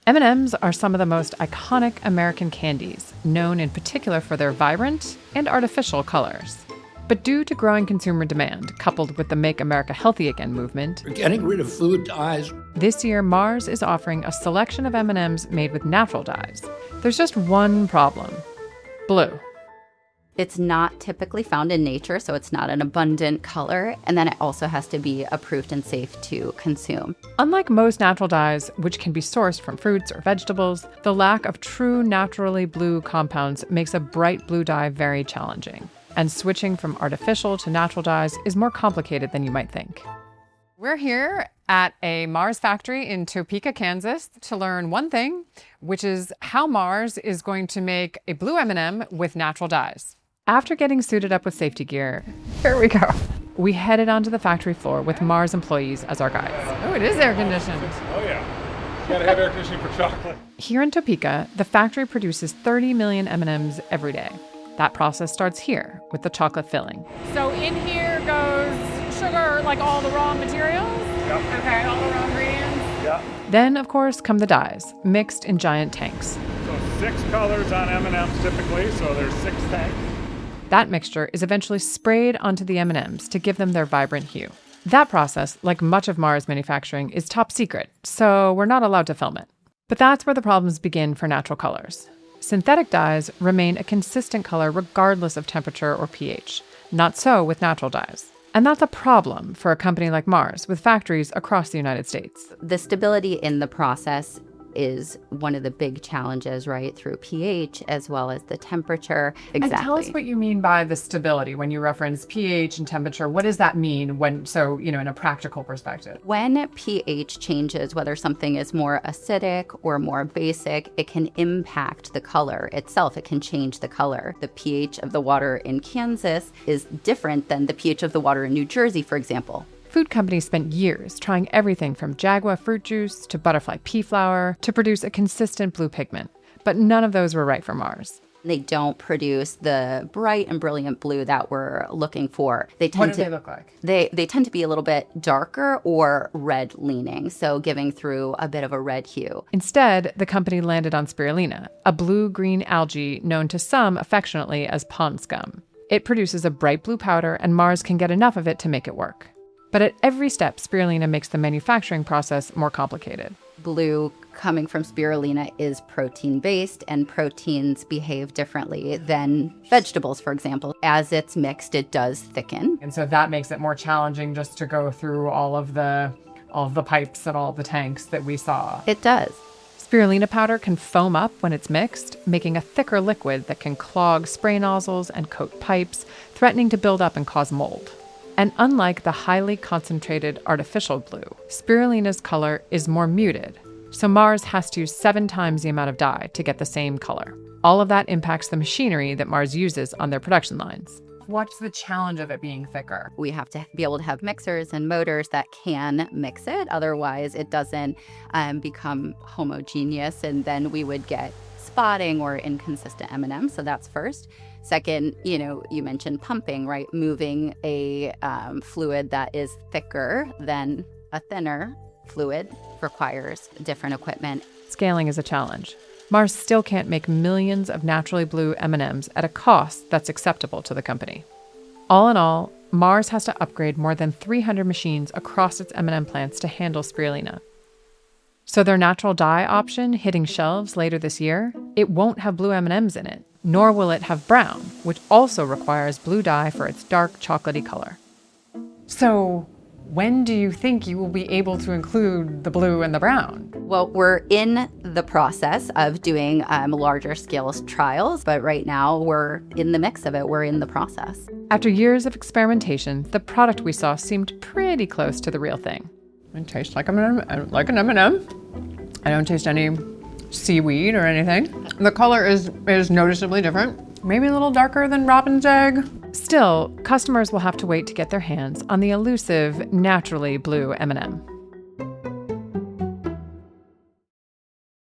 M&Ms are some of the most iconic American candies, known in particular for their vibrant and artificial colors. But due to growing consumer demand, coupled with the Make America Healthy Again movement, we're getting rid of food dyes. This year, Mars is offering a selection of M&Ms made with natural dyes. There's just one problem: blue. It's not typically found in nature, so it's not an abundant color, and then it also has to be approved and safe to consume. Unlike most natural dyes, which can be sourced from fruits or vegetables, the lack of true naturally blue compounds makes a bright blue dye very challenging. And switching from artificial to natural dyes is more complicated than you might think. We're here at a Mars factory in Topeka, Kansas, to learn one thing, which is how Mars is going to make a blue M&M with natural dyes. After getting suited up with safety gear, here we go. We headed onto the factory floor with Mars employees as our guides. Oh, it is air conditioned. Oh yeah, you gotta have air conditioning for chocolate. Here in Topeka, the factory produces 30 million M&Ms every day. That process starts here with the chocolate filling. So in here goes sugar, like all the raw materials? Yep. Okay, all the raw ingredients? Yeah. Then, of course, come the dyes, mixed in giant tanks. So 6 colors on M&Ms typically, so there's 6 tanks. That mixture is eventually sprayed onto the M&Ms to give them their vibrant hue. That process, like much of Mars manufacturing, is top secret, so we're not allowed to film it. But that's where the problems begin for natural colors. Synthetic dyes remain a consistent color regardless of temperature or pH. Not so with natural dyes. And that's a problem for a company like Mars with factories across the United States. The stability in the process is one of the big challenges, right, through pH as well as the temperature. Exactly. And tell us what you mean by the stability when you reference pH and temperature. What does that mean in a practical perspective? When pH changes, whether something is more acidic or more basic, it can impact the color itself. It can change the color. The pH of the water in Kansas is different than the pH of the water in New Jersey, for example. Food companies spent years trying everything from Jaguar fruit juice to butterfly pea flour to produce a consistent blue pigment. But none of those were right for Mars. They don't produce the bright and brilliant blue that we're looking for. What do they look like? They tend to be a little bit darker or red leaning, so giving through a bit of a red hue. Instead, the company landed on spirulina, a blue-green algae known to some affectionately as pond scum. It produces a bright blue powder, and Mars can get enough of it to make it work. But at every step, spirulina makes the manufacturing process more complicated. Blue coming from spirulina is protein-based, and proteins behave differently than vegetables, for example. As it's mixed, it does thicken. And so that makes it more challenging just to go through all of the pipes and all the tanks that we saw. It does. Spirulina powder can foam up when it's mixed, making a thicker liquid that can clog spray nozzles and coat pipes, threatening to build up and cause mold. And unlike the highly concentrated artificial blue, spirulina's color is more muted, so Mars has to use 7 times the amount of dye to get the same color. All of that impacts the machinery that Mars uses on their production lines. What's the challenge of it being thicker? We have to be able to have mixers and motors that can mix it. Otherwise, it doesn't become homogeneous, and then we would get spotting or inconsistent M&Ms. So that's first. Second, you mentioned pumping, right? Moving a fluid that is thicker than a thinner fluid requires different equipment. Scaling is a challenge. Mars still can't make millions of naturally blue M&Ms at a cost that's acceptable to the company. All in all, Mars has to upgrade more than 300 machines across its M&M plants to handle spirulina. So their natural dye option hitting shelves later this year, it won't have blue M&Ms in it, nor will it have brown, which also requires blue dye for its dark chocolatey color. So when do you think you will be able to include the blue and the brown? Well, we're in the process of doing larger scale trials, but right now we're in the mix of it. We're in the process. After years of experimentation, the product we saw seemed pretty close to the real thing. It tastes like an M&M. I don't taste any seaweed or anything. The color is noticeably different. Maybe a little darker than robin's egg. Still, customers will have to wait to get their hands on the elusive, naturally blue M&M.